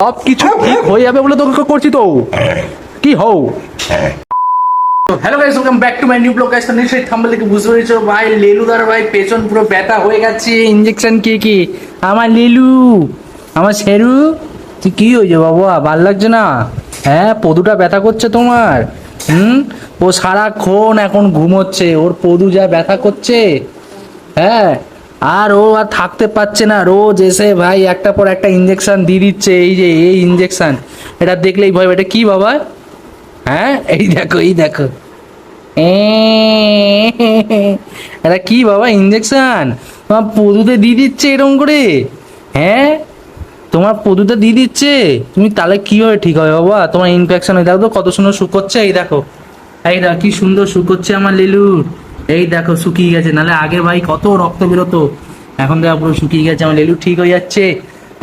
সব কিছু ঠিক হয়ে যাবে বলে তোকে করছি তো কি হও। Hello guys, welcome back to my new blog. Guys, নিশ্চয়ই থাম্বনেল থেকে বুঝতে পেরেছো ভাই, লেলুদার ভাই পেছন পুরো ব্যথা হয়ে গেছে। ইনজেকশন কি আমার লেলু, আমার শেরু, তুই কি হয়েছে বাবা? ভাল লাগছে না? হ্যাঁ, পদুটা ব্যথা করছে তোমার? ও সারাক্ষণ এখন ঘুমোচ্ছে, ওর পদু যা ব্যথা করছে। হ্যাঁ, আর ও আর থাকতে পারছে না, রোজ এসে ভাই একটা পর একটা ইনজেকশন দিয়ে দিচ্ছে। এই যে এই ইনজেকশন, এটা দেখলেই ভয়। এটা কি বাবা? হ্যাঁ, এই দেখো এই দেখো, এটা কি বাবা? ইনজেকশন তোমার পদুতে দিয়ে দিচ্ছে এরকম করে? হ্যাঁ, তোমার পদুতে দিয়ে দিচ্ছে, তুমি তাহলে কিভাবে ঠিক হবে বাবা? তোমার ইনফেকশন হয়ে, দেখো তো কত সুন্দর শুকোচ্ছে। এই দেখো, এই দেখো কি সুন্দর শুকোচ্ছে আমার লেলুর। এই দেখো শুকিয়ে গেছে, নাহলে আগে ভাই কত রক্ত বেরোতো, এখন দেখো পুরো শুকিয়ে গেছে। আমার লেলু ঠিক হয়ে যাচ্ছে।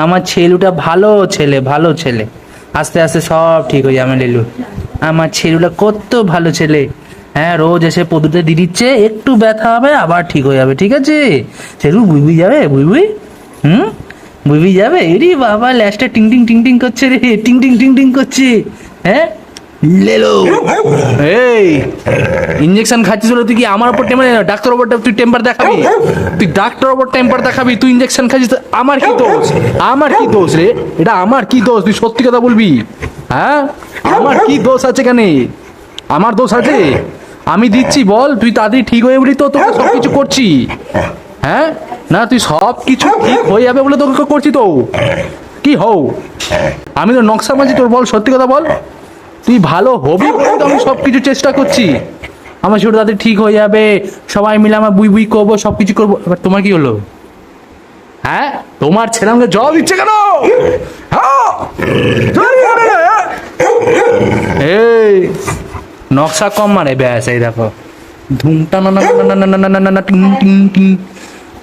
আমার ছেলুটা ভালো ছেলে, ভালো ছেলে, আস্তে আস্তে সব ঠিক হয়ে যাবে। আমার লেলু, আমার ছেলুটা কত ভালো ছেলে। হ্যাঁ, রোজ এসে পদুতে দিয়ে দিচ্ছে, একটু ব্যথা হবে আবার ঠিক হয়ে যাবে। ঠিক আছে ছেলু, বুই বুই যাবে, বুই বুই। বুই বুই যাবে। এরি বাবা, ল্যাসটা টিং টিং টিং টিং করছে রে, টিং টিং টিং টিং করছে। হ্যাঁ, লেলো। এই ইনজেকশন খাচ্ছিস বলে তুই কি আমার উপর টেম্পার, ডাক্তার উপর তুই টেম্পার দেখাবি? তুই ডাক্তার উপর টেম্পার দেখাবি? তুই ইনজেকশন খাচ্ছিস, আমার কি দোষ? আমার কি দোষ রে? এটা আমার কি দোষ? তুই সত্যি কথা বলবি। হ্যাঁ, আমার কি দোষ আছে? কেন আমার দোষ আছে? আমি দিচ্ছি বল, তুই তাড়াতাড়ি ঠিক হয়ে বলি তো তোকে সব কিছু করছি। হ্যাঁ, না তুই সব কিছু ঠিক হয়ে যাবে বলে তোকে করছি তো কি হও। আমি তো নকশা মাঝি তোর, বল সত্যি কথা বল। তুই ভালো হবি বলে তো আমি সব কিছু চেষ্টা করছি। আমার ছোট দাদি ঠিক হয়ে যাবে, সবাই মিলে আমার বুই বুই করবো, সব কিছু করবো। এবার তোমার কি হলো? হ্যাঁ, তোমার ছেলে আমাকে জল দিচ্ছে কেন? এই নকশা কম মারে ব্যাস। এই দেখো ধুমটা না না না না না না না না টিং টিং টিং।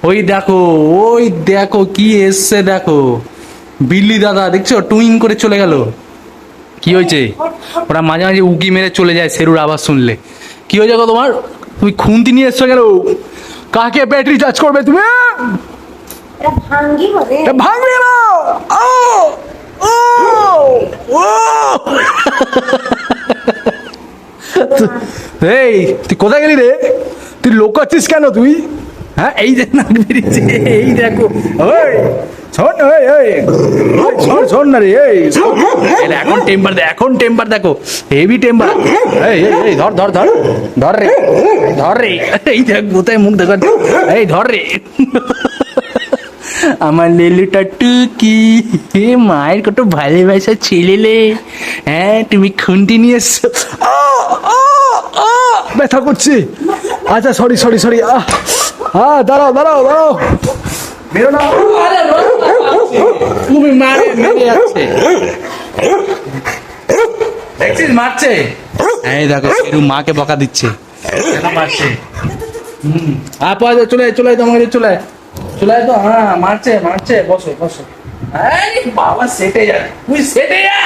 ওই দেখো, ওই দেখো কি এসছে দেখো, বিল্লি দাদা দেখছো, টুইং করে চলে গেল। কি হয়েছে? ওরা মাঝে মাঝে উকি মেরে চলে যায় সেরুর আওয়াজ শুনলে। কি হয়েছে গো তোমার? তুমি খুন্তি নিয়ে এসছো গেল? কাকে ব্যাটারি চার্জ করবে তুমি? ভাঙবি না। এই তুই কোথায় গেলি রে? তুই লোকাচ্ছিস কেন তুই? হ্যাঁ, এই দেখ নাক বেরিয়েছে, এই দেখো। ওই শোন, শোন না রে, এখন টেম্পার দে, এখন টেম্পার দেখো, হেভি টেম্পার। এই ধর ধর ধর ধর রে, ধর রে। এই দেখ কোথায় মুখ দেখা, এই ধর রে। আমার লেলুটা টুকি, হে মায়ের কত ভালোবাসা ছেলেলে। হ্যাঁ, তুমি খুন্তি নিয়ে এসছো। ব্যথা করছে। আচ্ছা সরি সরি সরি। দাঁড়াও দাঁড়াও দাঁড়াও, বেরো না। তুমি মারে মেরে যাচ্ছে, দেখছিস মারছে। এই দেখো সেরু মাকে বকা দিচ্ছে, মারছে। চলে চলে তোমার কাছে চলে চলে তো। হ্যাঁ, মারছে মারছে, বসো বসো। এই বাবা সেটে যা, তুই সেটে যা।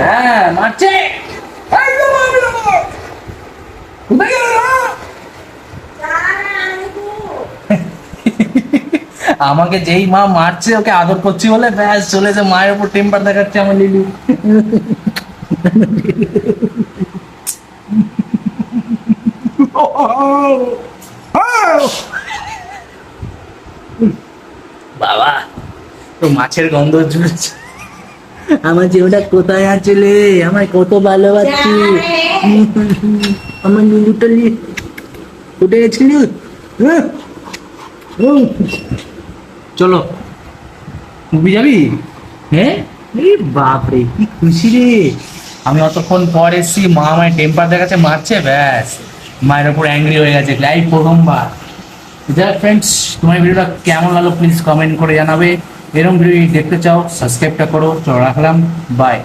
হ্যাঁ, মারছে। আমাকে যেই মা মারছে, ওকে আদর করছি বলে ব্যাস চলেছে মায়ের উপর টেম্পার দেখাচ্ছে আমার লিলু। বাবা, তো মাছের গন্ধ জুড়েছে। আমার জীবনটা কোথায় আছে রে? আমায় কত ভালোবাসছি আমার লিলুটা নিয়ে। উঠে গেছিলি? চলো মুভি যাবি? হ্যাঁ, বাপরে কি খুশি রে। আমি অতক্ষণ পর এসছি, মা আমায় টেম্পার দেখাচ্ছে, মারছে, ব্যাস মায়ের ওপর অ্যাংরি হয়ে গেছে। লাইভ প্রথমবার। যাই ফ্রেন্ডস, তোমার ভিডিওটা কেমন লাগলো প্লিজ কমেন্ট করে জানাবে। এরকম ভিডিও দেখতে চাও সাবস্ক্রাইবটা করো। চলো রাখলাম, বাই।